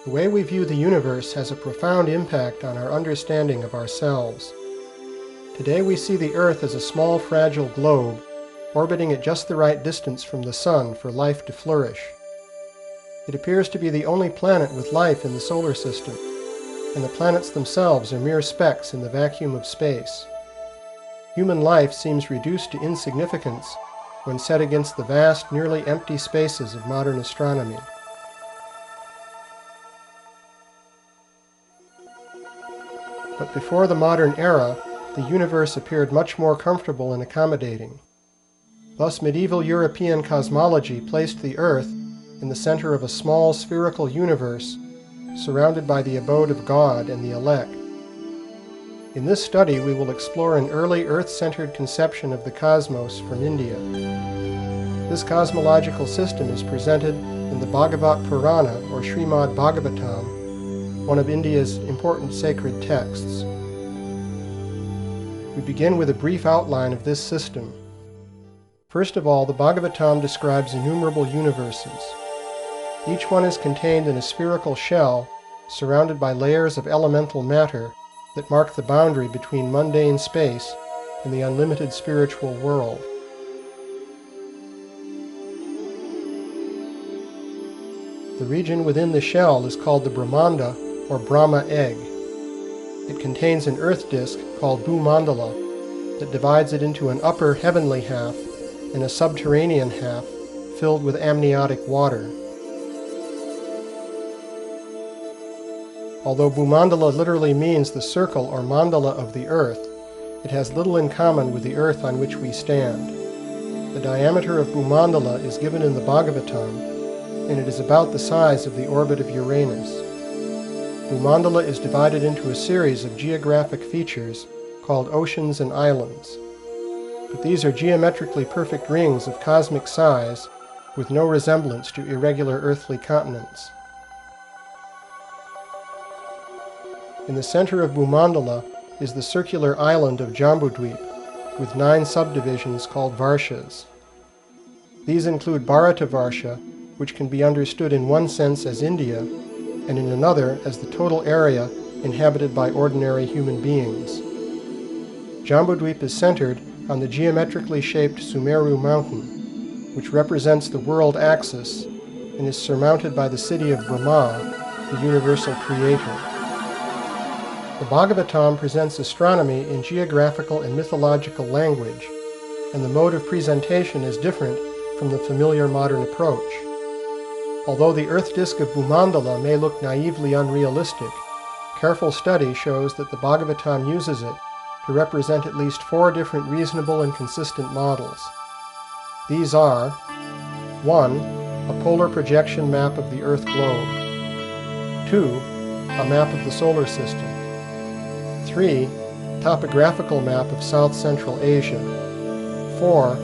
The way we view the universe has a profound impact on our understanding of ourselves. Today we see the Earth as a small, fragile globe, orbiting at just the right distance from the Sun for life to flourish. It appears to be the only planet with life in the solar system, and the planets themselves are mere specks in the vacuum of space. Human life seems reduced to insignificance when set against the vast, nearly empty spaces of modern astronomy. But before the modern era, the universe appeared much more comfortable and accommodating. Thus, medieval European cosmology placed the Earth in the center of a small spherical universe surrounded by the abode of God and the elect. In this study, we will explore an early Earth-centered conception of the cosmos from India. This cosmological system is presented in the Bhagavat Purana, or Srimad Bhagavatam, one of India's important sacred texts. We begin with a brief outline of this system. First of all, the Bhagavatam describes innumerable universes. Each one is contained in a spherical shell surrounded by layers of elemental matter that mark the boundary between mundane space and the unlimited spiritual world. The region within the shell is called the Brahmanda, or Brahma egg. It contains an earth disk called Bhumandala that divides it into an upper heavenly half and a subterranean half filled with amniotic water. Although Bhumandala literally means the circle or mandala of the earth, it has little in common with the earth on which we stand. The diameter of Bhumandala is given in the Bhagavatam, and it is about the size of the orbit of Uranus. Bhumandala is divided into a series of geographic features called oceans and islands. But these are geometrically perfect rings of cosmic size with no resemblance to irregular earthly continents. In the center of Bhumandala is the circular island of Jambudvip, with 9 subdivisions called Varshas. These include Bharatavarsha, which can be understood in one sense as India, and in another as the total area inhabited by ordinary human beings. Jambudvip is centered on the geometrically shaped Sumeru mountain, which represents the world axis and is surmounted by the city of Brahma, the universal creator. The Bhagavatam presents astronomy in geographical and mythological language, and the mode of presentation is different from the familiar modern approach. Although the earth disk of Bhumandala may look naively unrealistic, careful study shows that the Bhagavatam uses it to represent at least 4 different reasonable and consistent models. These are 1. A polar projection map of the Earth globe. 2. A map of the solar system. 3. Topographical map of South-Central Asia. 4.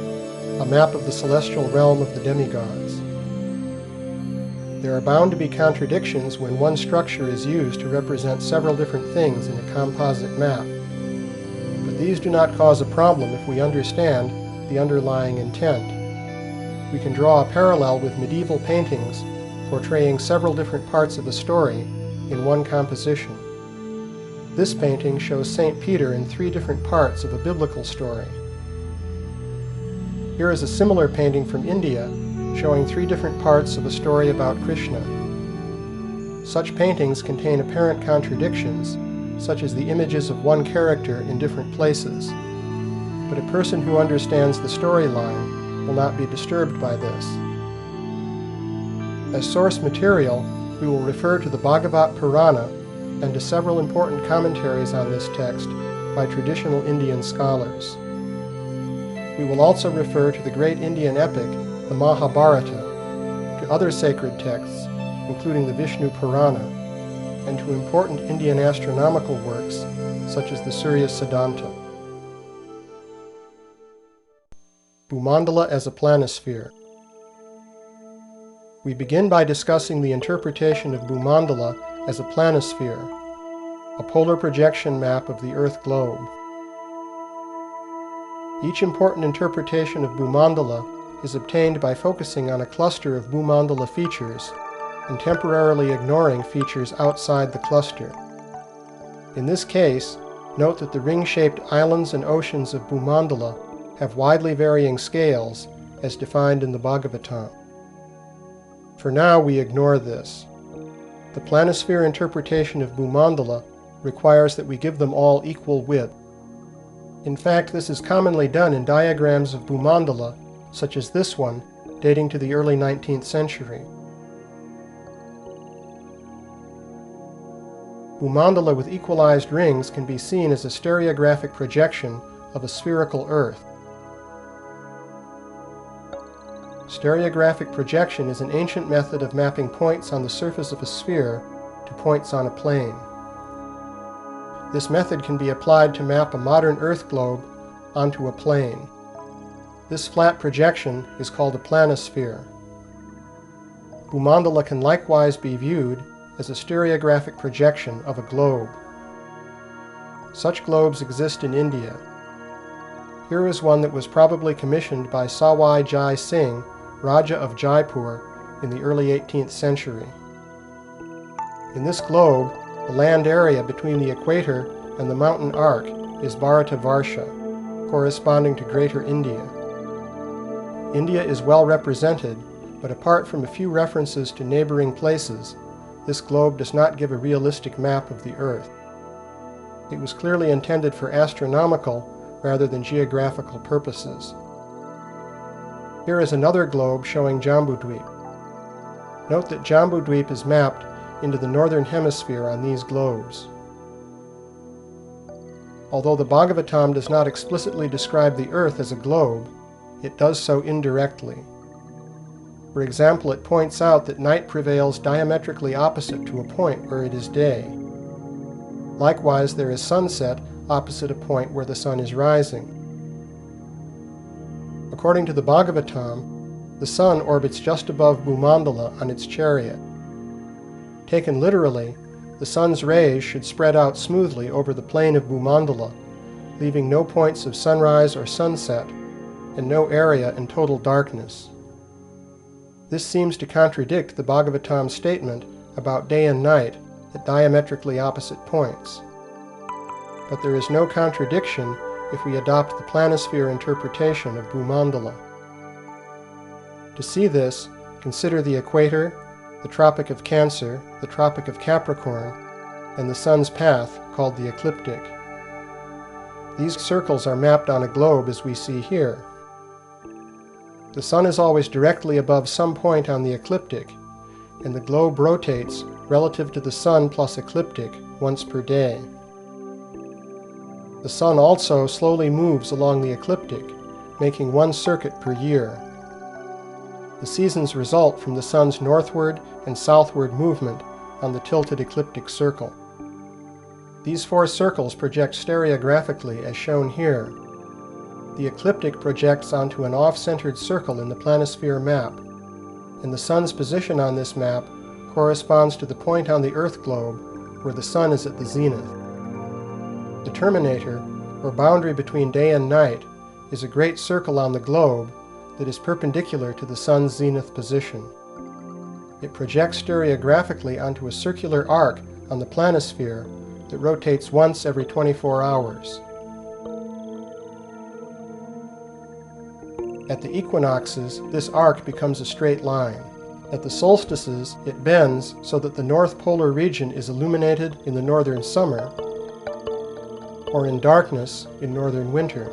A map of the celestial realm of the demigods. There are bound to be contradictions when one structure is used to represent several different things in a composite map. But these do not cause a problem if we understand the underlying intent. We can draw a parallel with medieval paintings portraying several different parts of a story in one composition. This painting shows St. Peter in 3 different parts of a biblical story. Here is a similar painting from India showing 3 different parts of a story about Krishna. Such paintings contain apparent contradictions, such as the images of one character in different places. But a person who understands the storyline will not be disturbed by this. As source material, we will refer to the Bhagavat Purana and to several important commentaries on this text by traditional Indian scholars. We will also refer to the great Indian epic, the Mahabharata, to other sacred texts, including the Vishnu Purana, and to important Indian astronomical works, such as the Surya Siddhanta. Bhumandala as a planisphere. We begin by discussing the interpretation of Bhumandala as a planisphere, a polar projection map of the Earth globe. Each important interpretation of Bhumandala is obtained by focusing on a cluster of Bhumandala features and temporarily ignoring features outside the cluster. In this case, note that the ring-shaped islands and oceans of Bhumandala have widely varying scales as defined in the Bhagavatam. For now, we ignore this. The planisphere interpretation of Bhumandala requires that we give them all equal width. In fact, this is commonly done in diagrams of Bhumandala, such as this one, dating to the early 19th century. Bhumandala with equalized rings can be seen as a stereographic projection of a spherical Earth. Stereographic projection is an ancient method of mapping points on the surface of a sphere to points on a plane. This method can be applied to map a modern Earth globe onto a plane. This flat projection is called a planisphere. Bhumandala can likewise be viewed as a stereographic projection of a globe. Such globes exist in India. Here is one that was probably commissioned by Sawai Jai Singh, Raja of Jaipur, in the early 18th century. In this globe, the land area between the equator and the mountain arc is Bharatavarsha, corresponding to Greater India. India is well represented, but apart from a few references to neighboring places, this globe does not give a realistic map of the Earth. It was clearly intended for astronomical rather than geographical purposes. Here is another globe showing Jambudweep. Note that Jambudweep is mapped into the northern hemisphere on these globes. Although the Bhagavatam does not explicitly describe the Earth as a globe, it does so indirectly. For example, it points out that night prevails diametrically opposite to a point where it is day. Likewise, there is sunset opposite a point where the sun is rising. According to the Bhagavatam, the sun orbits just above Bhumandala on its chariot. Taken literally, the sun's rays should spread out smoothly over the plain of Bhumandala, leaving no points of sunrise or sunset, and no area in total darkness. This seems to contradict the Bhagavatam's statement about day and night at diametrically opposite points. But there is no contradiction if we adopt the planisphere interpretation of Bhumandala. To see this, consider the equator, the Tropic of Cancer, the Tropic of Capricorn, and the sun's path called the ecliptic. These circles are mapped on a globe as we see here. The sun is always directly above some point on the ecliptic, and the globe rotates relative to the sun plus ecliptic once per day. The sun also slowly moves along the ecliptic, making one circuit per year. The seasons result from the sun's northward and southward movement on the tilted ecliptic circle. These four circles project stereographically as shown here. The ecliptic projects onto an off-centered circle in the planisphere map, and the sun's position on this map corresponds to the point on the Earth globe where the sun is at the zenith. The terminator, or boundary between day and night, is a great circle on the globe that is perpendicular to the sun's zenith position. It projects stereographically onto a circular arc on the planisphere that rotates once every 24 hours. At the equinoxes, this arc becomes a straight line. At the solstices, it bends so that the north polar region is illuminated in the northern summer, or in darkness in northern winter.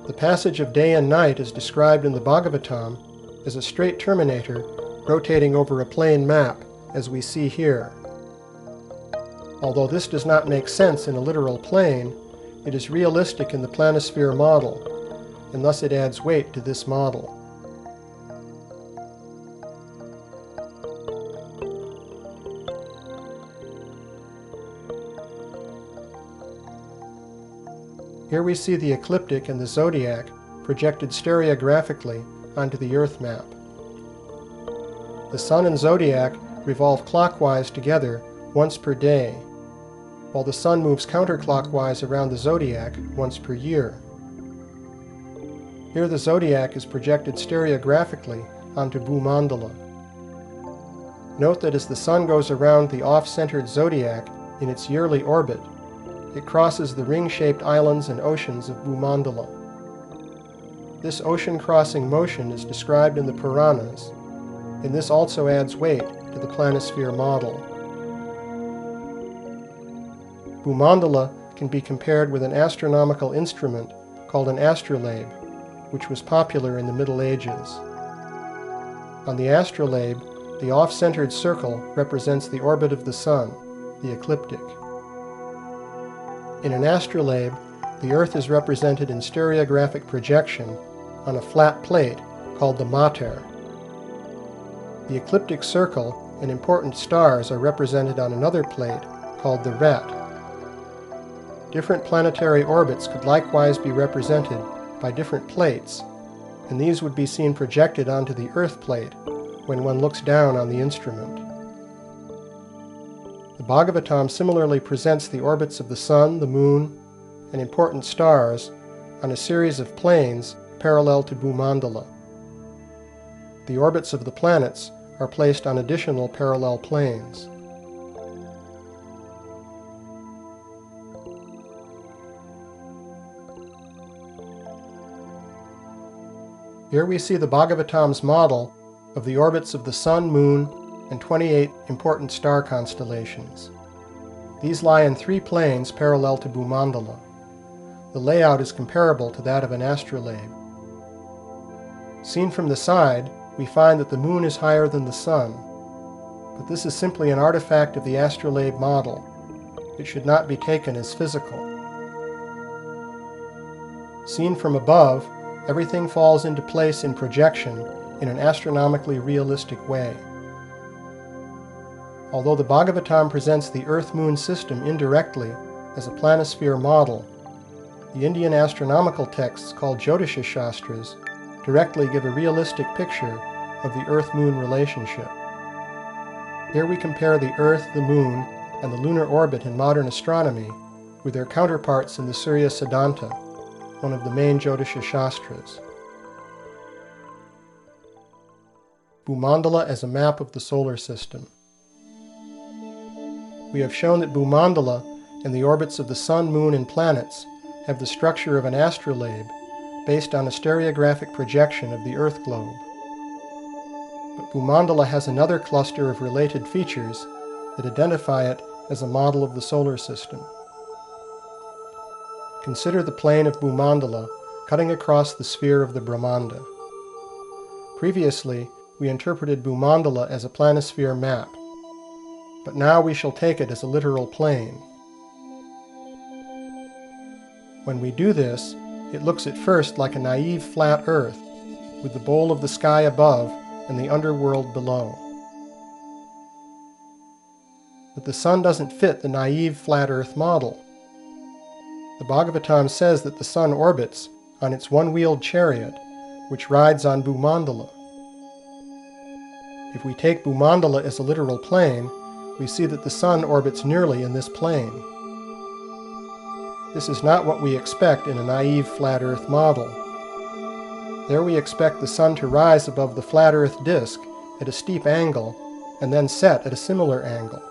The passage of day and night is described in the Bhagavatam as a straight terminator rotating over a plane map, as we see here. Although this does not make sense in a literal plane, it is realistic in the planisphere model, and thus it adds weight to this model. Here we see the ecliptic and the zodiac projected stereographically onto the Earth map. The sun and zodiac revolve clockwise together once per day, while the sun moves counterclockwise around the zodiac once per year. Here the zodiac is projected stereographically onto Bhumandala. Note that as the Sun goes around the off-centered zodiac in its yearly orbit, it crosses the ring-shaped islands and oceans of Bhumandala. This ocean-crossing motion is described in the Puranas, and this also adds weight to the planisphere model. Bhumandala can be compared with an astronomical instrument called an astrolabe, which was popular in the Middle Ages. On the astrolabe, the off-centered circle represents the orbit of the Sun, the ecliptic. In an astrolabe, the Earth is represented in stereographic projection on a flat plate called the mater. The ecliptic circle and important stars are represented on another plate called the ret. Different planetary orbits could likewise be represented by different plates, and these would be seen projected onto the Earth plate when one looks down on the instrument. The Bhagavatam similarly presents the orbits of the Sun, the Moon, and important stars on a series of planes parallel to Bhumandala. The orbits of the planets are placed on additional parallel planes. Here we see the Bhagavatam's model of the orbits of the Sun, Moon, and 28 important star constellations. These lie in 3 planes parallel to Bhumandala. The layout is comparable to that of an astrolabe. Seen from the side, we find that the Moon is higher than the Sun, but this is simply an artifact of the astrolabe model. It should not be taken as physical. Seen from above, everything falls into place in projection in an astronomically realistic way. Although the Bhagavatam presents the Earth-Moon system indirectly as a planisphere model, the Indian astronomical texts called Jyotisha Shastras directly give a realistic picture of the Earth-Moon relationship. Here we compare the Earth, the Moon, and the lunar orbit in modern astronomy with their counterparts in the Surya Siddhanta, one of the main Jyotisha Shastras. Bhumandala as a map of the solar system. We have shown that Bhumandala and the orbits of the Sun, Moon, and planets have the structure of an astrolabe based on a stereographic projection of the Earth globe. But Bhumandala has another cluster of related features that identify it as a model of the solar system. Consider the plane of Bhumandala cutting across the sphere of the Brahmanda. Previously, we interpreted Bhumandala as a planisphere map, but now we shall take it as a literal plane. When we do this, it looks at first like a naive flat Earth, with the bowl of the sky above and the underworld below. But the Sun doesn't fit the naive flat Earth model. The Bhagavatam says that the Sun orbits on its one-wheeled chariot, which rides on Bhumandala. If we take Bhumandala as a literal plane, we see that the Sun orbits nearly in this plane. This is not what we expect in a naive flat Earth model. There we expect the Sun to rise above the flat Earth disk at a steep angle and then set at a similar angle.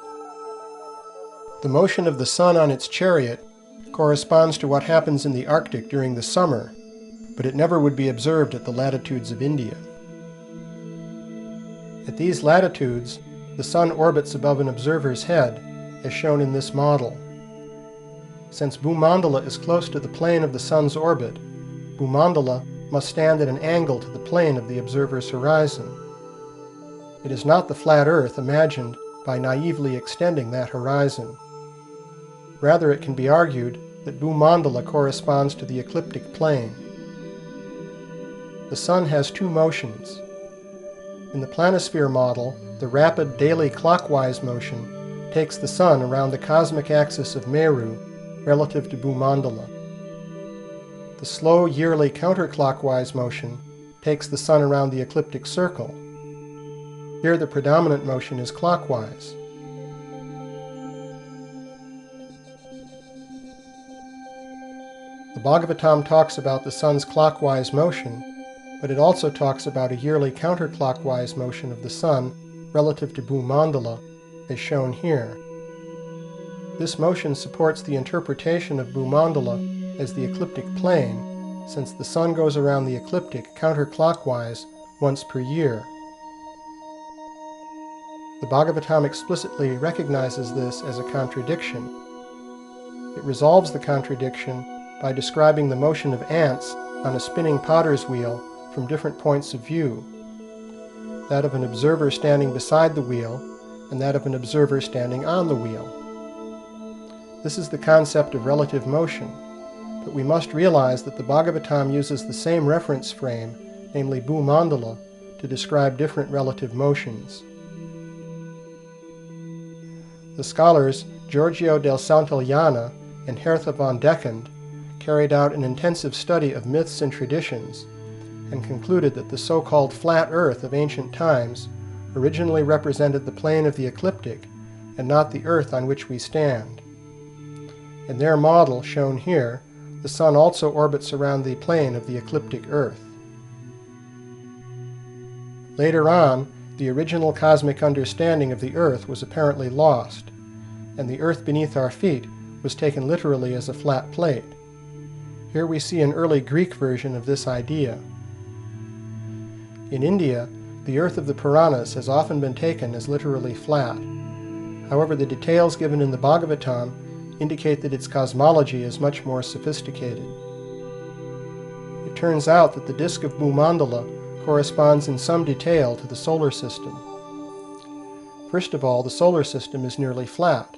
The motion of the Sun on its chariot corresponds to what happens in the Arctic during the summer, but it never would be observed at the latitudes of India. At these latitudes, the Sun orbits above an observer's head, as shown in this model. Since Bhumandala is close to the plane of the Sun's orbit, Bhumandala must stand at an angle to the plane of the observer's horizon. It is not the flat Earth imagined by naively extending that horizon. Rather, it can be argued that Bhumandala corresponds to the ecliptic plane. The Sun has 2 motions. In the planisphere model, the rapid daily clockwise motion takes the Sun around the cosmic axis of Meru relative to Bhumandala. The slow yearly counterclockwise motion takes the Sun around the ecliptic circle. Here the predominant motion is clockwise. The Bhagavatam talks about the Sun's clockwise motion, but it also talks about a yearly counterclockwise motion of the Sun relative to Bhumandala, as shown here. This motion supports the interpretation of Bhumandala as the ecliptic plane, since the Sun goes around the ecliptic counterclockwise once per year. The Bhagavatam explicitly recognizes this as a contradiction. It resolves the contradiction by describing the motion of ants on a spinning potter's wheel from different points of view, that of an observer standing beside the wheel and that of an observer standing on the wheel. This is the concept of relative motion, but we must realize that the Bhagavatam uses the same reference frame, namely Bhumandala, to describe different relative motions. The scholars Giorgio del Santillana and Hertha von Deckend carried out an intensive study of myths and traditions and concluded that the so-called flat earth of ancient times originally represented the plane of the ecliptic and not the earth on which we stand. In their model, shown here, the Sun also orbits around the plane of the ecliptic earth. Later on, the original cosmic understanding of the earth was apparently lost, and the earth beneath our feet was taken literally as a flat plate. Here we see an early Greek version of this idea. In India, the earth of the Puranas has often been taken as literally flat. However, the details given in the Bhagavatam indicate that its cosmology is much more sophisticated. It turns out that the disk of Bhumandala corresponds in some detail to the solar system. First of all, the solar system is nearly flat.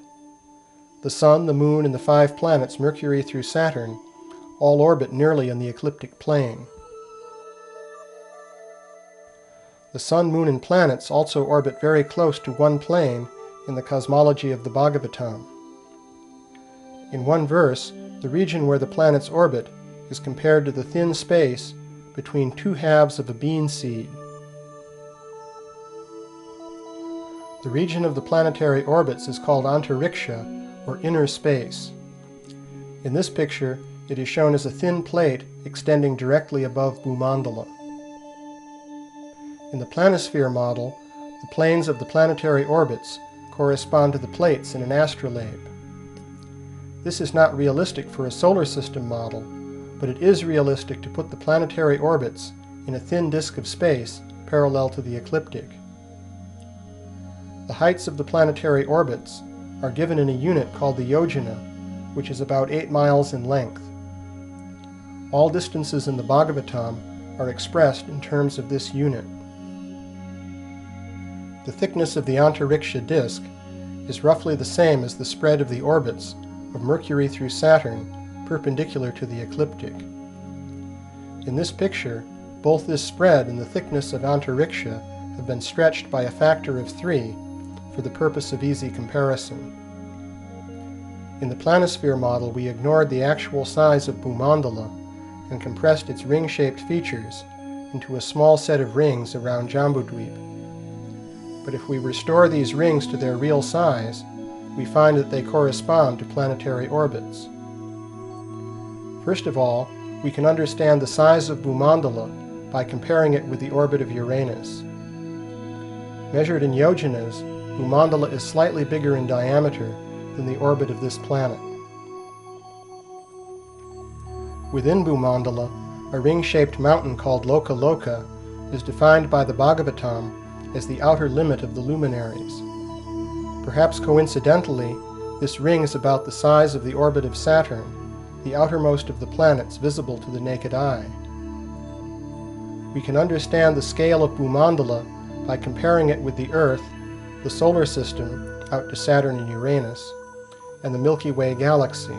The Sun, the Moon, and the 5 planets, Mercury through Saturn, all orbit nearly in the ecliptic plane. The Sun, Moon, and planets also orbit very close to one plane in the cosmology of the Bhagavatam. In one verse, the region where the planets orbit is compared to the thin space between 2 halves of a bean seed. The region of the planetary orbits is called antariksha, or inner space. In this picture, it is shown as a thin plate extending directly above Bhumandala. In the planisphere model, the planes of the planetary orbits correspond to the plates in an astrolabe. This is not realistic for a solar system model, but it is realistic to put the planetary orbits in a thin disk of space parallel to the ecliptic. The heights of the planetary orbits are given in a unit called the yojana, which is about 8 miles in length. All distances in the Bhagavatam are expressed in terms of this unit. The thickness of the antariksha disk is roughly the same as the spread of the orbits of Mercury through Saturn perpendicular to the ecliptic. In this picture, both this spread and the thickness of antariksha have been stretched by a factor of 3 for the purpose of easy comparison. In the planisphere model, we ignored the actual size of Bhumandala and compressed its ring-shaped features into a small set of rings around Jambudvip. But if we restore these rings to their real size, we find that they correspond to planetary orbits. First of all, we can understand the size of Bhumandala by comparing it with the orbit of Uranus. Measured in yojanas, Bhumandala is slightly bigger in diameter than the orbit of this planet. Within Bhumandala, a ring-shaped mountain called Lokaloka is defined by the Bhagavatam as the outer limit of the luminaries. Perhaps coincidentally, this ring is about the size of the orbit of Saturn, the outermost of the planets visible to the naked eye. We can understand the scale of Bhumandala by comparing it with the Earth, the solar system, out to Saturn and Uranus, and the Milky Way galaxy.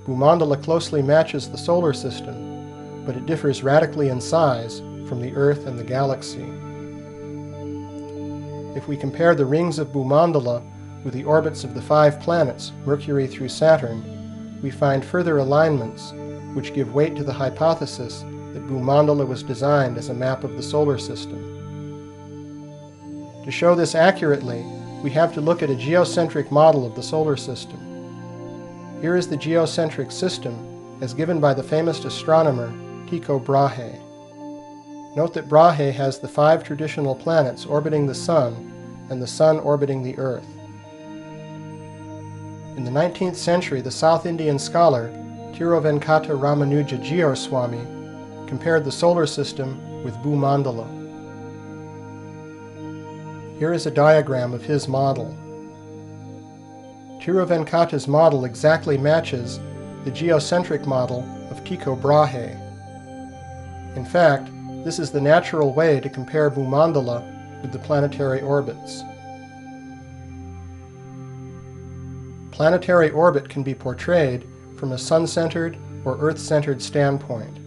Bhumandala closely matches the solar system, but it differs radically in size from the Earth and the galaxy. If we compare the rings of Bhumandala with the orbits of the 5 planets, Mercury through Saturn, we find further alignments which give weight to the hypothesis that Bhumandala was designed as a map of the solar system. To show this accurately, we have to look at a geocentric model of the solar system. Here is the geocentric system as given by the famous astronomer Tycho Brahe. Note that Brahe has the 5 traditional planets orbiting the Sun and the Sun orbiting the Earth. In the 19th century, the South Indian scholar Tiruvenkata Ramanuja Geoswami compared the solar system with Bhumandala. Here is a diagram of his model. Tiruvenkata's model exactly matches the geocentric model of Tycho Brahe. In fact, this is the natural way to compare Bhumandala with the planetary orbits. Planetary orbit can be portrayed from a sun-centered or Earth-centered standpoint.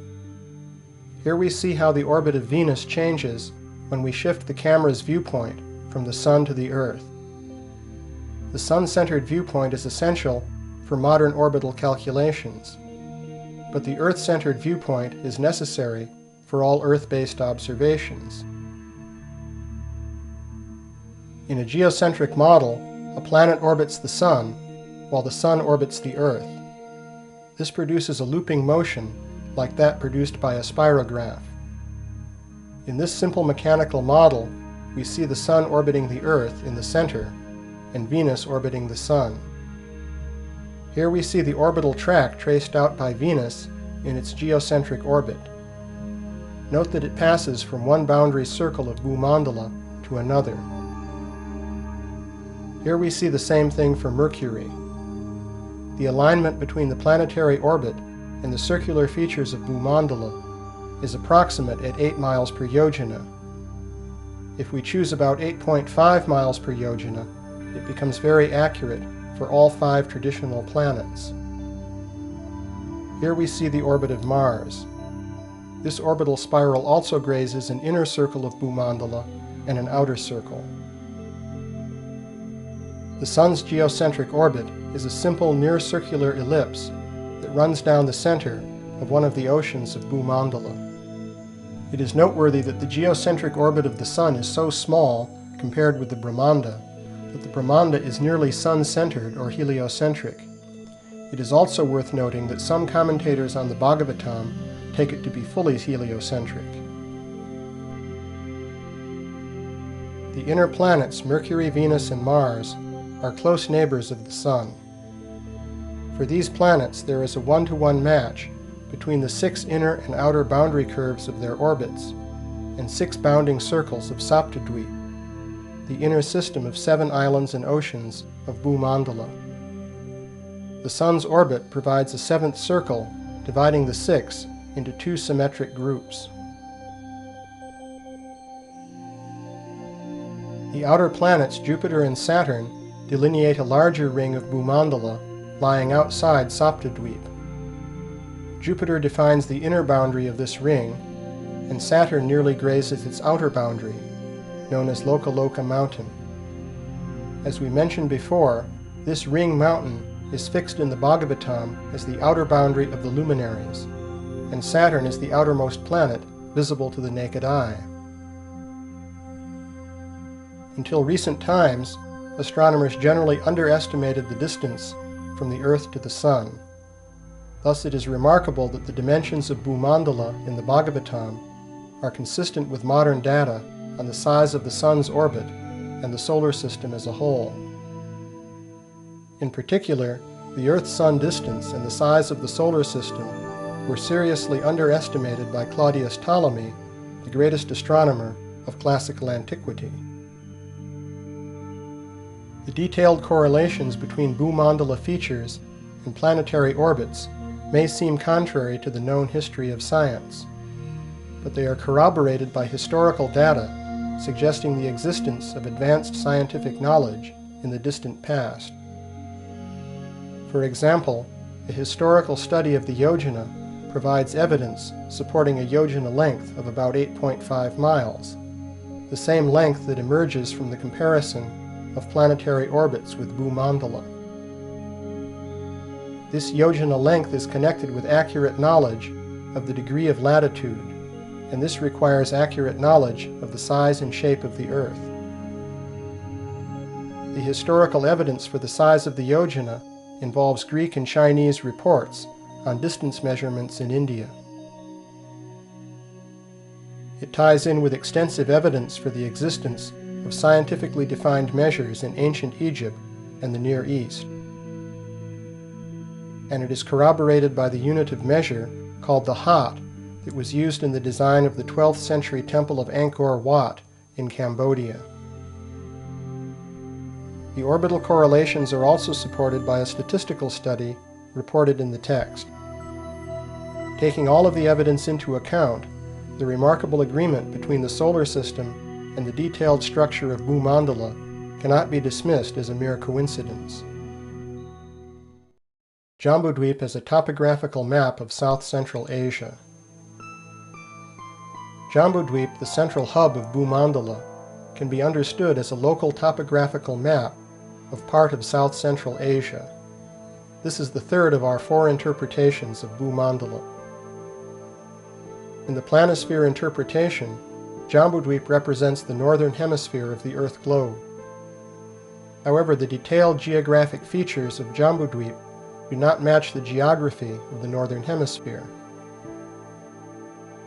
Here we see how the orbit of Venus changes when we shift the camera's viewpoint from the Sun to the Earth. The sun-centered viewpoint is essential for modern orbital calculations, but the Earth-centered viewpoint is necessary for all Earth-based observations. In a geocentric model, a planet orbits the Sun, while the Sun orbits the Earth. This produces a looping motion like that produced by a spirograph. In this simple mechanical model, we see the Sun orbiting the Earth in the center, and Venus orbiting the Sun. Here we see the orbital track traced out by Venus in its geocentric orbit. Note that it passes from one boundary circle of Bhumandala to another. Here we see the same thing for Mercury. The alignment between the planetary orbit and the circular features of Bhumandala is approximate at 8 miles per yojana. If we choose about 8.5 miles per yojana, it becomes very accurate for all 5 traditional planets. Here we see the orbit of Mars. This orbital spiral also grazes an inner circle of Bhumandala and an outer circle. The Sun's geocentric orbit is a simple near-circular ellipse that runs down the center of one of the oceans of Bhumandala. It is noteworthy that the geocentric orbit of the Sun is so small compared with the Brahmanda that the Brahmanda is nearly Sun-centered or heliocentric. It is also worth noting that some commentators on the Bhagavatam take it to be fully heliocentric. The inner planets Mercury, Venus, and Mars are close neighbors of the Sun. For these planets, there is a 1-to-1 match between the 6 inner and outer boundary curves of their orbits and 6 bounding circles of Saptadweep, the inner system of 7 islands and oceans of Bhumandala. The Sun's orbit provides a 7th circle, dividing the 6 into 2 symmetric groups. The outer planets Jupiter and Saturn delineate a larger ring of Bhumandala lying outside Saptadweep. Jupiter defines the inner boundary of this ring, and Saturn nearly grazes its outer boundary, known as Lokaloka Mountain. As we mentioned before, this ring mountain is fixed in the Bhagavatam as the outer boundary of the luminaries, and Saturn is the outermost planet visible to the naked eye. Until recent times, astronomers generally underestimated the distance from the Earth to the Sun. Thus it is remarkable that the dimensions of Bhumandala in the Bhagavatam are consistent with modern data on the size of the Sun's orbit and the solar system as a whole. In particular, the Earth-Sun distance and the size of the solar system were seriously underestimated by Claudius Ptolemy, the greatest astronomer of classical antiquity. The detailed correlations between Bhumandala features and planetary orbits may seem contrary to the known history of science, but they are corroborated by historical data suggesting the existence of advanced scientific knowledge in the distant past. For example, a historical study of the yojana provides evidence supporting a yojana length of about 8.5 miles, the same length that emerges from the comparison of planetary orbits with Bhumandala. This yojana length is connected with accurate knowledge of the degree of latitude, and this requires accurate knowledge of the size and shape of the Earth. The historical evidence for the size of the yojana involves Greek and Chinese reports on distance measurements in India. It ties in with extensive evidence for the existence of scientifically defined measures in ancient Egypt and the Near East. And it is corroborated by the unit of measure called the hat that was used in the design of the 12th century temple of Angkor Wat in Cambodia. The orbital correlations are also supported by a statistical study reported in the text. Taking all of the evidence into account, the remarkable agreement between the solar system and the detailed structure of Bhumandala cannot be dismissed as a mere coincidence. Jambudweep is a topographical map of South-Central Asia. Jambudweep, the central hub of Bhumandala, can be understood as a local topographical map of part of South-Central Asia. This is the third of our 4 interpretations of Bhumandala. In the planisphere interpretation, Jambudweep represents the northern hemisphere of the Earth globe. However, the detailed geographic features of Jambudweep do not match the geography of the northern hemisphere.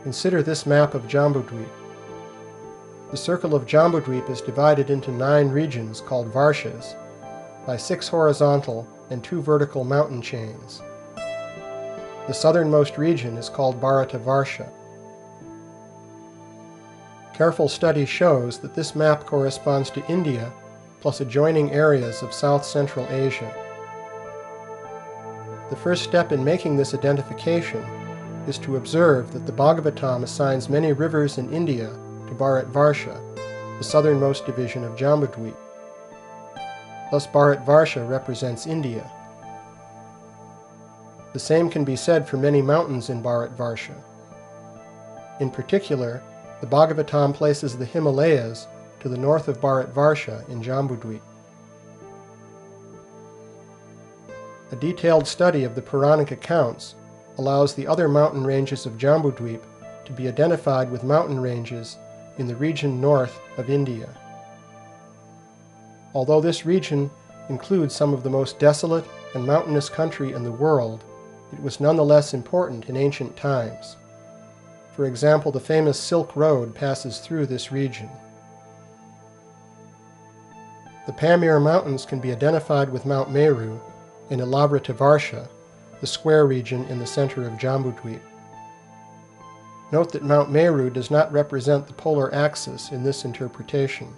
Consider this map of Jambudweep. The circle of Jambudweep is divided into 9 regions called varshas by 6 horizontal and 2 vertical mountain chains. The southernmost region is called Bharata Varsha. Careful study shows that this map corresponds to India plus adjoining areas of South-Central Asia. The first step in making this identification is to observe that the Bhagavatam assigns many rivers in India to Bharat Varsha, the southernmost division of Jambudweep. Thus Bharat Varsha represents India. The same can be said for many mountains in Bharat Varsha. In particular, the Bhagavatam places the Himalayas to the north of Bharat Varsha in Jambudweep. A detailed study of the Puranic accounts allows the other mountain ranges of Jambudweep to be identified with mountain ranges in the region north of India. Although this region includes some of the most desolate and mountainous country in the world, it was nonetheless important in ancient times. For example, the famous Silk Road passes through this region. The Pamir Mountains can be identified with Mount Meru in Ilavrita Varsha, the square region in the center of Jambudweep. Note that Mount Meru does not represent the polar axis in this interpretation.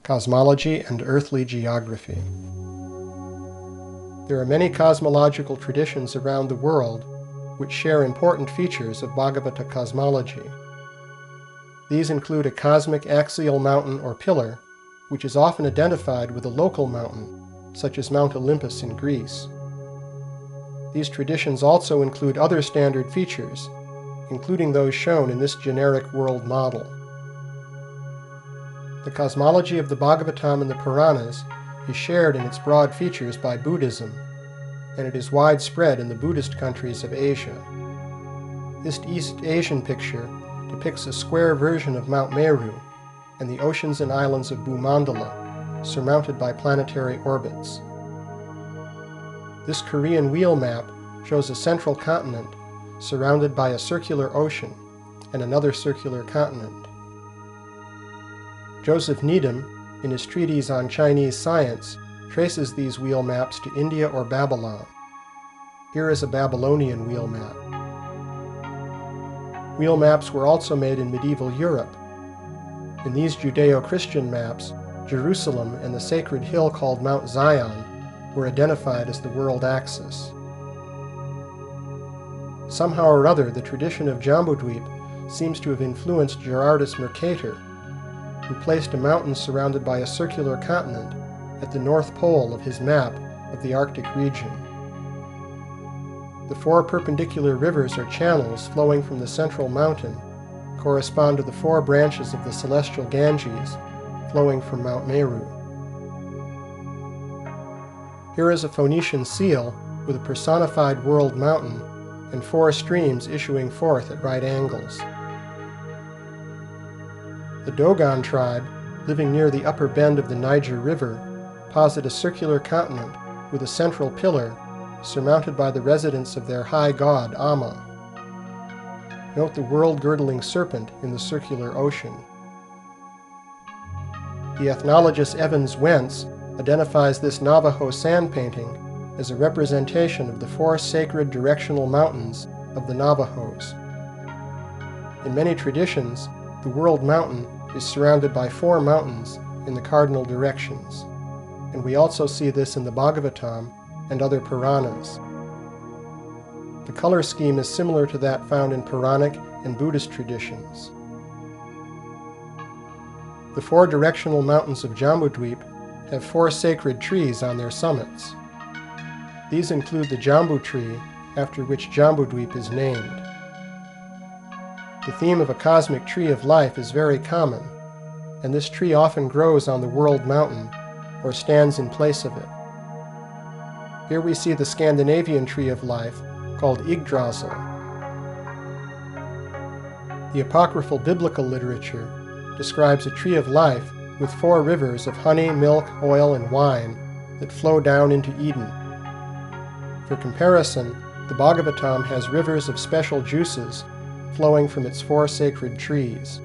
Cosmology and earthly geography. There are many cosmological traditions around the world which share important features of Bhagavata cosmology. These include a cosmic axial mountain or pillar, which is often identified with a local mountain, such as Mount Olympus in Greece. These traditions also include other standard features, including those shown in this generic world model. The cosmology of the Bhagavatam and the Puranas is shared in its broad features by Buddhism, and it is widespread in the Buddhist countries of Asia. This East Asian picture depicts a square version of Mount Meru and the oceans and islands of Bhumandala, surmounted by planetary orbits. This Korean wheel map shows a central continent surrounded by a circular ocean and another circular continent. Joseph Needham, in his treatise on Chinese science, traces these wheel maps to India or Babylon. Here is a Babylonian wheel map. Wheel maps were also made in medieval Europe. In these Judeo-Christian maps, Jerusalem and the sacred hill called Mount Zion were identified as the world axis. Somehow or other, the tradition of Jambudweep seems to have influenced Gerardus Mercator, who placed a mountain surrounded by a circular continent at the north pole of his map of the Arctic region. The 4 perpendicular rivers or channels flowing from the central mountain correspond to the 4 branches of the celestial Ganges flowing from Mount Meru. Here is a Phoenician seal with a personified world mountain and 4 streams issuing forth at right angles. The Dogon tribe, living near the upper bend of the Niger River, posit a circular continent with a central pillar surmounted by the residence of their high god Amma. Note the world-girdling serpent in the circular ocean. The ethnologist Evans Wentz identifies this Navajo sand painting as a representation of the 4 sacred directional mountains of the Navajos. In many traditions, the world mountain is surrounded by 4 mountains in the cardinal directions, and we also see this in the Bhagavatam and other Puranas. The color scheme is similar to that found in Puranic and Buddhist traditions. The 4 directional mountains of Jambudweep have 4 sacred trees on their summits. These include the Jambu tree, after which Jambudweep is named. The theme of a cosmic tree of life is very common, and this tree often grows on the world mountain or stands in place of it. Here we see the Scandinavian tree of life called Yggdrasil. The apocryphal biblical literature describes a tree of life with 4 rivers of honey, milk, oil, and wine that flow down into Eden. For comparison, the Bhagavatam has rivers of special juices flowing from its 4 sacred trees.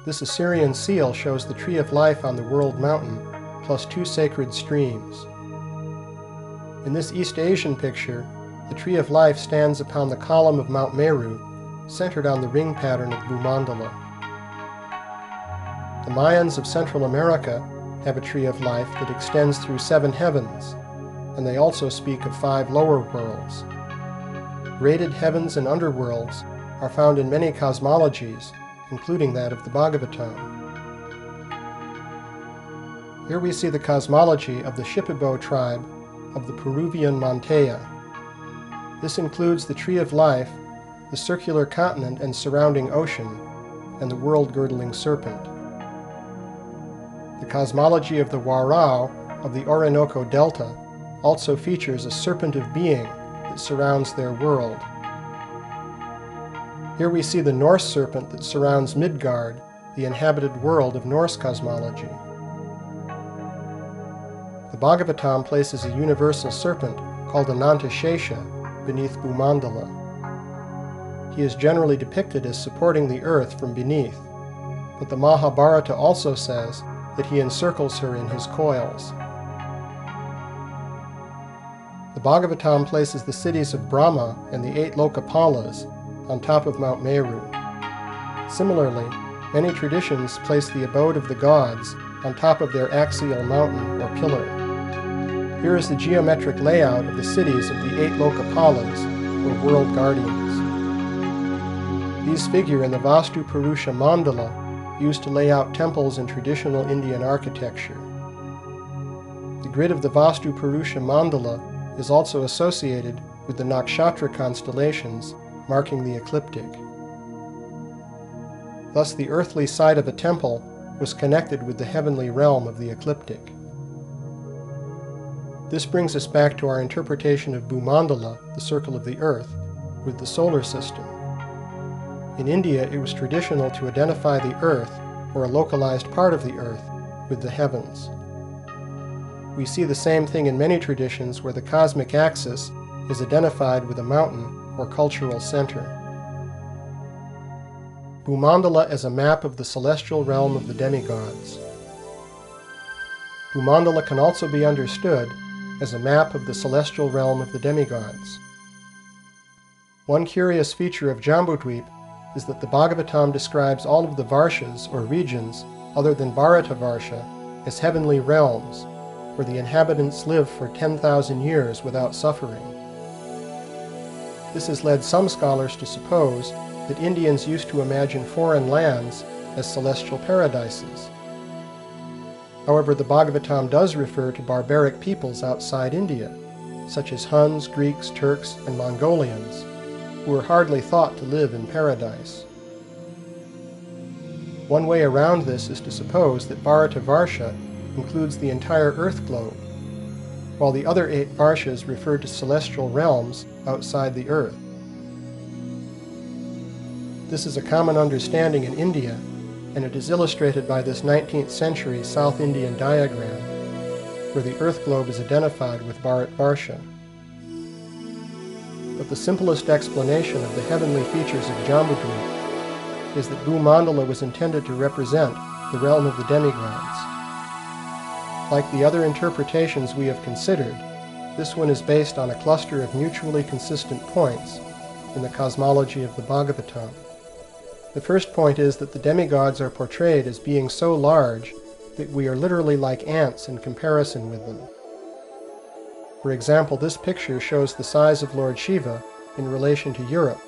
This Assyrian seal shows the tree of life on the world mountain, plus 2 sacred streams. In this East Asian picture, the tree of life stands upon the column of Mount Meru, centered on the ring pattern of Bhumandala. The Mayans of Central America have a tree of life that extends through 7 heavens, and they also speak of 5 lower worlds. Graded heavens and underworlds are found in many cosmologies, including that of the Bhagavatam. Here we see the cosmology of the Shipibo tribe of the Peruvian Manteya. This includes the tree of life, the circular continent and surrounding ocean, and the world-girdling serpent. The cosmology of the Warao of the Orinoco Delta also features a serpent of being that surrounds their world. Here we see the Norse serpent that surrounds Midgard, the inhabited world of Norse cosmology. The Bhagavatam places a universal serpent called Anantashesha beneath Bhumandala. He is generally depicted as supporting the earth from beneath, but the Mahabharata also says that he encircles her in his coils. The Bhagavatam places the cities of Brahma and the 8 Lokapalas on top of Mount Meru. Similarly, many traditions place the abode of the gods on top of their axial mountain or pillar. Here is the geometric layout of the cities of the 8 Lokapalas, or world guardians. These figure in the Vastu Purusha Mandala used to lay out temples in traditional Indian architecture. The grid of the Vastu Purusha Mandala is also associated with the nakshatra constellations marking the ecliptic. Thus the earthly side of a temple was connected with the heavenly realm of the ecliptic. This brings us back to our interpretation of Bhumandala, the circle of the earth, with the solar system. In India, it was traditional to identify the earth, or a localized part of the earth, with the heavens. We see the same thing in many traditions where the cosmic axis is identified with a mountain or cultural center. Bhumandala as a map of the celestial realm of the demigods. Bhumandala can also be understood as a map of the celestial realm of the demigods. One curious feature of Jambudweep is that the Bhagavatam describes all of the Varshas, or regions, other than Bharatavarsha, as heavenly realms, where the inhabitants live for 10,000 years without suffering. This has led some scholars to suppose that Indians used to imagine foreign lands as celestial paradises. However, the Bhagavatam does refer to barbaric peoples outside India, such as Huns, Greeks, Turks, and Mongolians, who were hardly thought to live in paradise. One way around this is to suppose that Bharatavarsha includes the entire Earth globe, while the other 8 Varshas refer to celestial realms outside the Earth. This is a common understanding in India, and it is illustrated by this 19th century South Indian diagram, where the Earth globe is identified with Bharatvarsha. But the simplest explanation of the heavenly features of Jambudvipa is that Bhumandala was intended to represent the realm of the demigods. Like the other interpretations we have considered, this one is based on a cluster of mutually consistent points in the cosmology of the Bhagavatam. The first point is that the demigods are portrayed as being so large that we are literally like ants in comparison with them. For example, this picture shows the size of Lord Shiva in relation to Europe,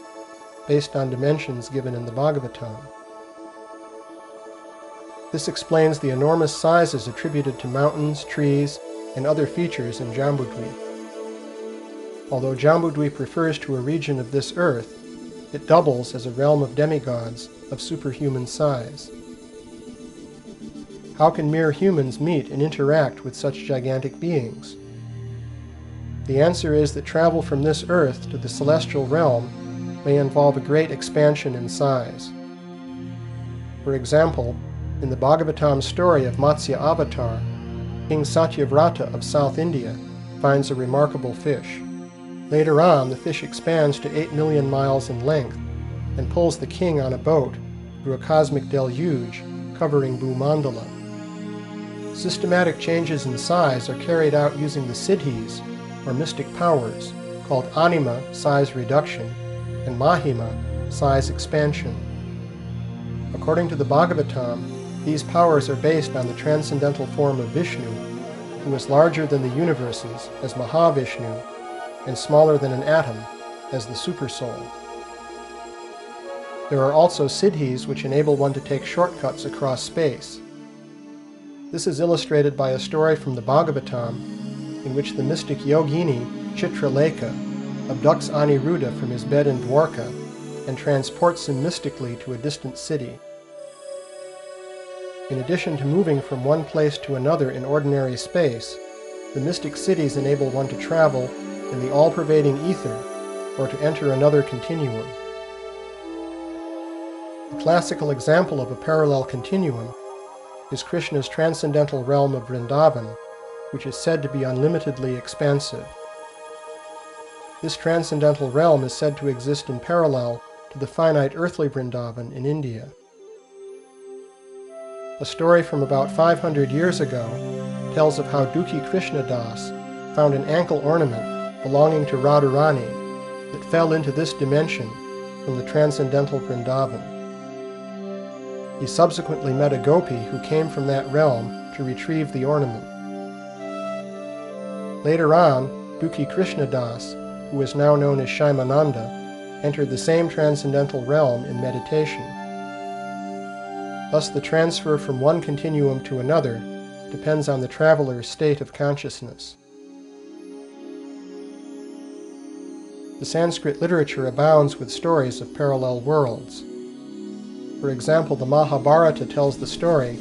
based on dimensions given in the Bhagavatam. This explains the enormous sizes attributed to mountains, trees, and other features in Jambudvipa. Although Jambudvipa refers to a region of this earth, it doubles as a realm of demigods of superhuman size. How can mere humans meet and interact with such gigantic beings? The answer is that travel from this earth to the celestial realm may involve a great expansion in size. For example, in the Bhagavatam story of Matsya Avatar, King Satyavrata of South India finds a remarkable fish. Later on, the fish expands to 8 million miles in length and pulls the king on a boat through a cosmic deluge covering Bhumandala. Systematic changes in size are carried out using the siddhis, or mystic powers, called anima, size reduction, and mahima, size expansion. According to the Bhagavatam, these powers are based on the transcendental form of Vishnu, who is larger than the universes as Mahavishnu, and smaller than an atom as the Supersoul. There are also siddhis which enable one to take shortcuts across space. This is illustrated by a story from the Bhagavatam in which the mystic yogini Chitralekha abducts Aniruddha from his bed in Dwarka and transports him mystically to a distant city. In addition to moving from one place to another in ordinary space, the mystic cities enable one to travel in the all-pervading ether or to enter another continuum. A classical example of a parallel continuum is Krishna's transcendental realm of Vrindavan, which is said to be unlimitedly expansive. This transcendental realm is said to exist in parallel to the finite earthly Vrindavan in India. A story from about 500 years ago tells of how Dukhi Krishna Das found an ankle ornament belonging to Radharani that fell into this dimension from the transcendental Vrindavan. He subsequently met a gopi who came from that realm to retrieve the ornament. Later on, Dukhi Krishna Das, who is now known as Shaimananda, entered the same transcendental realm in meditation. Thus the transfer from one continuum to another depends on the traveler's state of consciousness. The Sanskrit literature abounds with stories of parallel worlds. For example, the Mahabharata tells the story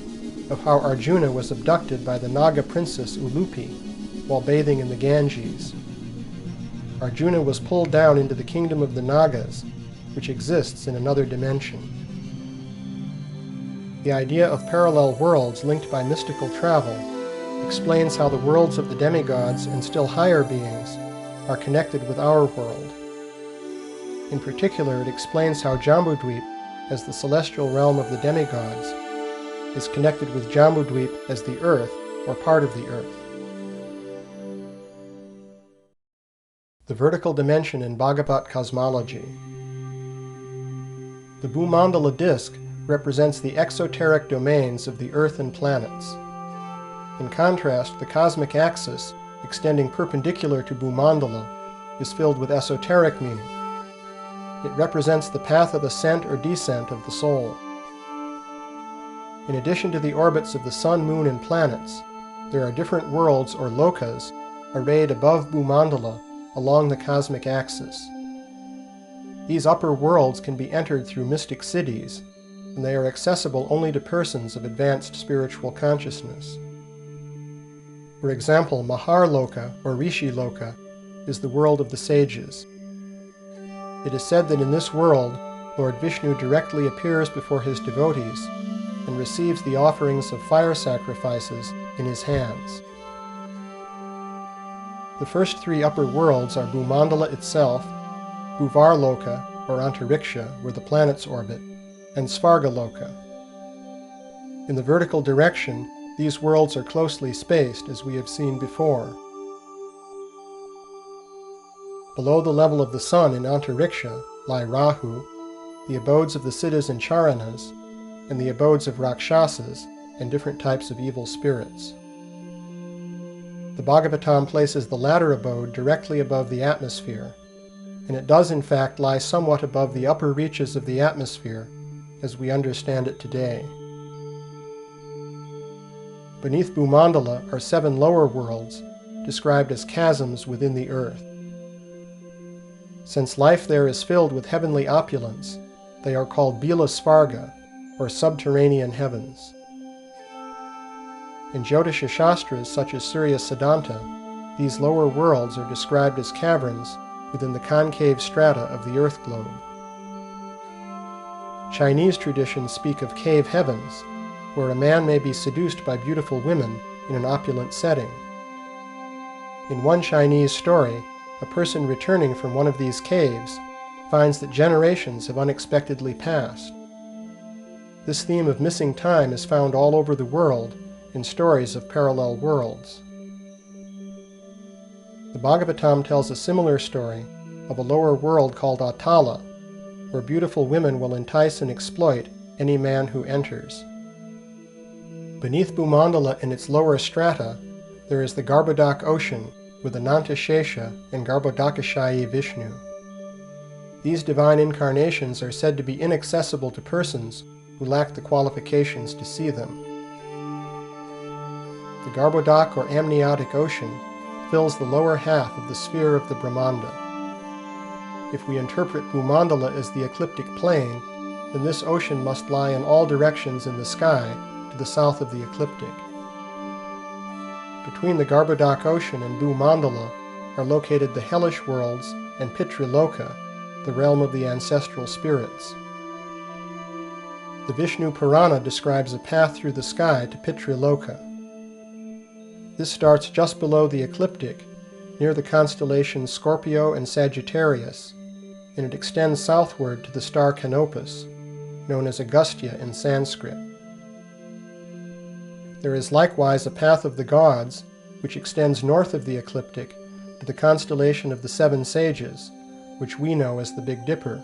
of how Arjuna was abducted by the Naga princess Ulupi while bathing in the Ganges. Arjuna was pulled down into the kingdom of the Nagas, which exists in another dimension. The idea of parallel worlds linked by mystical travel explains how the worlds of the demigods and still higher beings are connected with our world. In particular, it explains how Jambudvipa, as the celestial realm of the demigods, is connected with Jambudvipa as the earth, or part of the earth. The vertical dimension in Bhagavat cosmology. The Bhumandala disk represents the exoteric domains of the earth and planets. In contrast, the cosmic axis, extending perpendicular to Bhumandala, is filled with esoteric meaning. It represents the path of ascent or descent of the soul. In addition to the orbits of the sun, moon, and planets, there are different worlds or lokas arrayed above Bhumandala along the cosmic axis. These upper worlds can be entered through mystic siddhis, and they are accessible only to persons of advanced spiritual consciousness. For example, Maharloka or Rishi Loka is the world of the sages. It is said that in this world, Lord Vishnu directly appears before his devotees and receives the offerings of fire sacrifices in his hands. The first three upper worlds are Bhumandala itself, Bhuvarloka, or Antariksha, where the planets orbit, and Svargaloka. In the vertical direction, these worlds are closely spaced, as we have seen before. Below the level of the sun in Antariksha lie Rahu, the abodes of the Siddhas and Charanas, and the abodes of Rakshasas and different types of evil spirits. The Bhagavatam places the latter abode directly above the atmosphere, and it does in fact lie somewhat above the upper reaches of the atmosphere as we understand it today. Beneath Bhumandala are 7 lower worlds, described as chasms within the earth. Since life there is filled with heavenly opulence, they are called Bila Svarga, or subterranean heavens. In Jyotisha Shastras such as Surya Siddhanta, these lower worlds are described as caverns within the concave strata of the earth globe. Chinese traditions speak of cave heavens, where a man may be seduced by beautiful women in an opulent setting. In one Chinese story, a person returning from one of these caves finds that generations have unexpectedly passed. This theme of missing time is found all over the world in stories of parallel worlds. The Bhagavatam tells a similar story of a lower world called Atala, where beautiful women will entice and exploit any man who enters. Beneath Bhumandala in its lower strata, there is the Garbhodak ocean with Anantashesha and Garbhodakashayi Vishnu. These divine incarnations are said to be inaccessible to persons who lack the qualifications to see them. The Garbhodak or amniotic ocean fills the lower half of the sphere of the Brahmanda. If we interpret Bhumandala as the ecliptic plane, then this ocean must lie in all directions in the sky to the south of the ecliptic. Between the Garbhodak ocean and Bhumandala are located the hellish worlds and Pitriloka, the realm of the ancestral spirits. The Vishnu Purana describes a path through the sky to Pitriloka. This starts just below the ecliptic, near the constellations Scorpio and Sagittarius, and it extends southward to the star Canopus, known as Agastya in Sanskrit. There is likewise a path of the gods, which extends north of the ecliptic to the constellation of the 7 sages, which we know as the Big Dipper.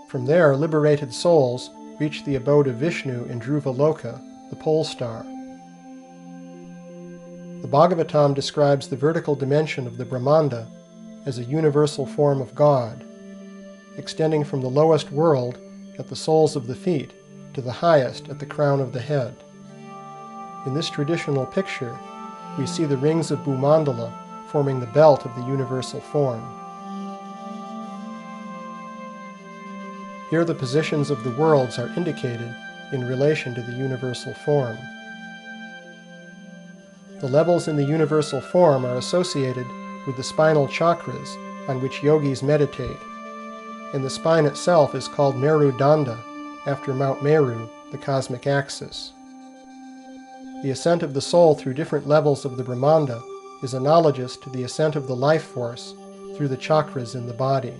From there, liberated souls reach the abode of Vishnu in Dhruvaloka, the pole star. The Bhagavatam describes the vertical dimension of the Brahmanda as a universal form of God, extending from the lowest world at the soles of the feet to the highest at the crown of the head. In this traditional picture, we see the rings of Bhumandala forming the belt of the universal form. Here the positions of the worlds are indicated in relation to the universal form. The levels in the universal form are associated with the spinal chakras on which yogis meditate, and the spine itself is called Meru Danda, after Mount Meru, the cosmic axis. The ascent of the soul through different levels of the Brahmanda is analogous to the ascent of the life force through the chakras in the body.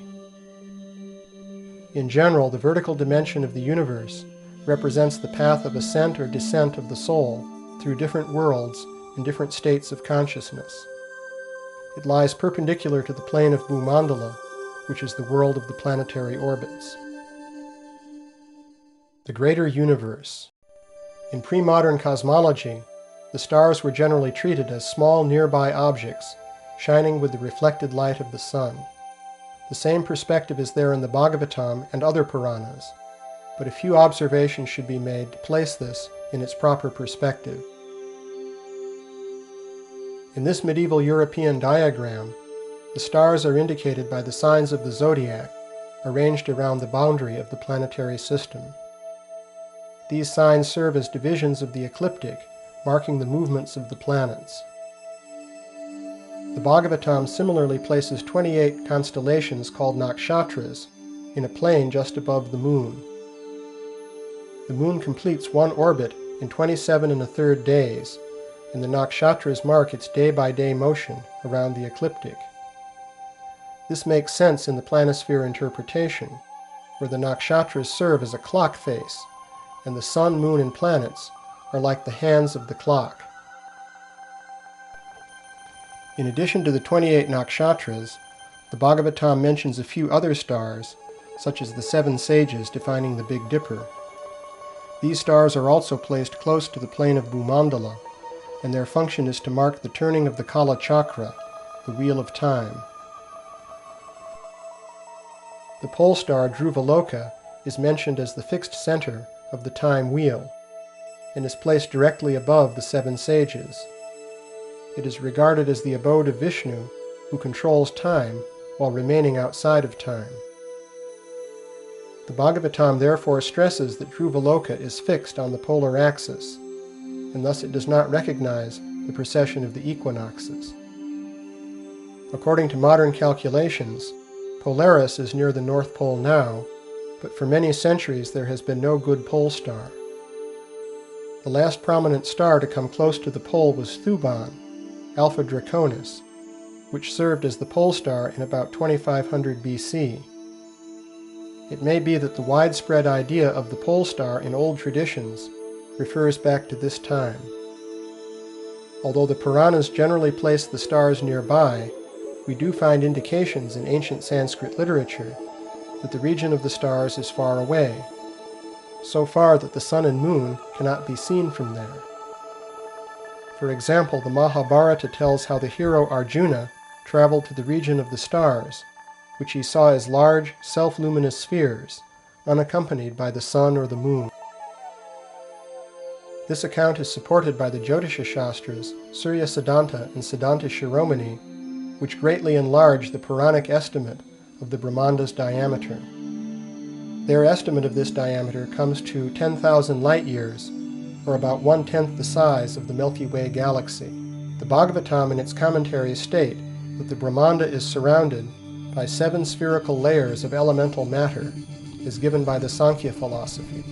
In general, the vertical dimension of the universe represents the path of ascent or descent of the soul through different worlds and different states of consciousness. It lies perpendicular to the plane of Bhumandala, which is the world of the planetary orbits. The greater universe. In pre-modern cosmology, the stars were generally treated as small nearby objects, shining with the reflected light of the sun. The same perspective is there in the Bhagavatam and other Puranas, but a few observations should be made to place this in its proper perspective. In this medieval European diagram, the stars are indicated by the signs of the zodiac, arranged around the boundary of the planetary system. These signs serve as divisions of the ecliptic, marking the movements of the planets. The Bhagavatam similarly places 28 constellations called nakshatras in a plane just above the moon. The moon completes one orbit in 27 1/3 days, and the nakshatras mark its day-by-day motion around the ecliptic. This makes sense in the planisphere interpretation, where the nakshatras serve as a clock face, and the sun, moon, and planets are like the hands of the clock. In addition to the 28 nakshatras, the Bhagavatam mentions a few other stars, such as the 7 sages defining the Big Dipper. These stars are also placed close to the plane of Bhumandala, and their function is to mark the turning of the Kala Chakra, the wheel of time. The pole star Dhruvaloka is mentioned as the fixed center of the time wheel, and is placed directly above the 7 sages. It is regarded as the abode of Vishnu, who controls time while remaining outside of time. The Bhagavatam therefore stresses that Dhruvaloka is fixed on the polar axis, and thus it does not recognize the precession of the equinoxes. According to modern calculations, Polaris is near the North Pole now, but for many centuries there has been no good pole star. The last prominent star to come close to the pole was Thuban, Alpha Draconis, which served as the pole star in about 2500 BC. It may be that the widespread idea of the pole star in old traditions refers back to this time. Although the Puranas generally place the stars nearby, we do find indications in ancient Sanskrit literature that the region of the stars is far away, so far that the sun and moon cannot be seen from there. For example, the Mahabharata tells how the hero Arjuna traveled to the region of the stars, which he saw as large, self-luminous spheres, unaccompanied by the sun or the moon. This account is supported by the Jyotisha Shastras, Surya Siddhanta and Siddhanta Shiromani, which greatly enlarge the Puranic estimate of the Brahmanda's diameter. Their estimate of this diameter comes to 10,000 light-years, or about 1/10 the size of the Milky Way galaxy. The Bhagavatam and its commentaries state that the Brahmanda is surrounded by 7 spherical layers of elemental matter, as given by the Sankhya philosophy.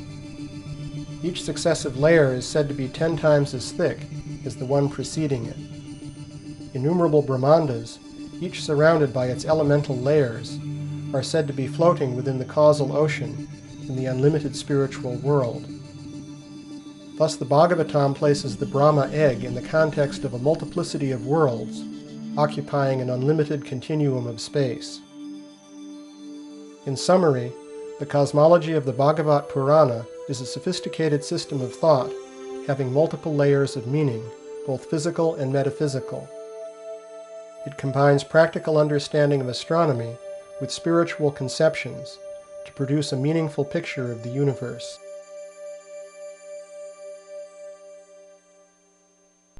Each successive layer is said to be 10 times as thick as the one preceding it. Innumerable Brahmandas, each surrounded by its elemental layers, are said to be floating within the causal ocean in the unlimited spiritual world. Thus the Bhagavatam places the Brahma egg in the context of a multiplicity of worlds, occupying an unlimited continuum of space. In summary, the cosmology of the Bhagavat Purana is a sophisticated system of thought having multiple layers of meaning, both physical and metaphysical. It combines practical understanding of astronomy with spiritual conceptions to produce a meaningful picture of the universe.